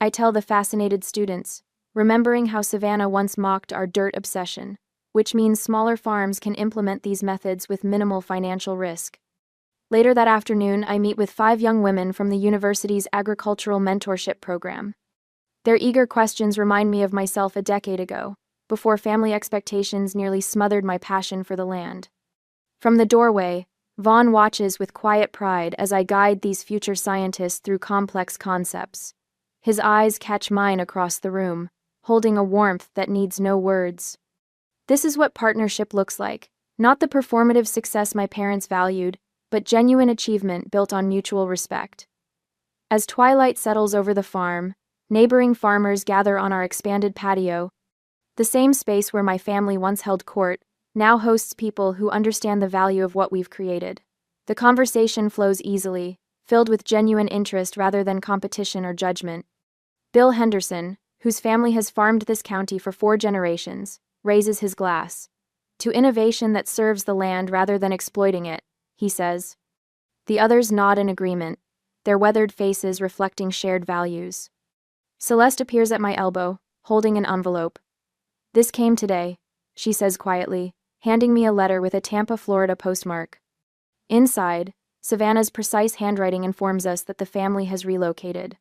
I tell the fascinated students, remembering how Savannah once mocked our dirt obsession, which means smaller farms can implement these methods with minimal financial risk. Later that afternoon, I meet with 5 young women from the university's agricultural mentorship program. Their eager questions remind me of myself a decade ago, before family expectations nearly smothered my passion for the land. From the doorway, Vaughn watches with quiet pride as I guide these future scientists through complex concepts. His eyes catch mine across the room, holding a warmth that needs no words. This is what partnership looks like, not the performative success my parents valued, but genuine achievement built on mutual respect. As twilight settles over the farm, neighboring farmers gather on our expanded patio. The same space where my family once held court now hosts people who understand the value of what we've created. The conversation flows easily, filled with genuine interest rather than competition or judgment. Bill Henderson, whose family has farmed this county for 4 generations, raises his glass. To innovation that serves the land rather than exploiting it, he says. The others nod in agreement, their weathered faces reflecting shared values. Celeste appears at my elbow, holding an envelope. This came today, she says quietly, handing me a letter with a Tampa, Florida postmark. Inside, Savannah's precise handwriting informs us that the family has relocated.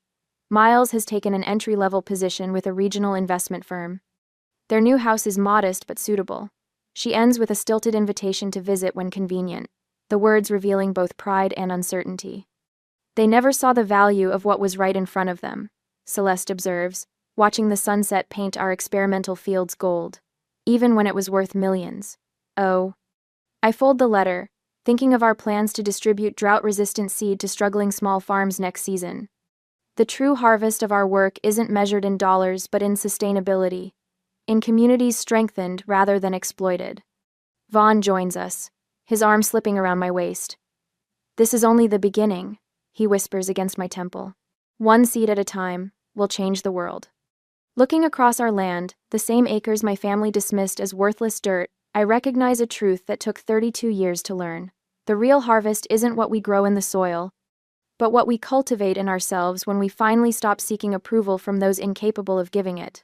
Miles has taken an entry-level position with a regional investment firm. Their new house is modest but suitable. She ends with a stilted invitation to visit when convenient, the words revealing both pride and uncertainty. They never saw the value of what was right in front of them, Celeste observes, watching the sunset paint our experimental fields gold, even when it was worth millions. Oh. I fold the letter, thinking of our plans to distribute drought-resistant seed to struggling small farms next season. The true harvest of our work isn't measured in dollars but in sustainability, in communities strengthened rather than exploited. Vaughn joins us, his arm slipping around my waist. This is only the beginning, he whispers against my temple. 1 seed at a time, will change the world. Looking across our land, the same acres my family dismissed as worthless dirt, I recognize a truth that took 32 years to learn. The real harvest isn't what we grow in the soil, but what we cultivate in ourselves when we finally stop seeking approval from those incapable of giving it.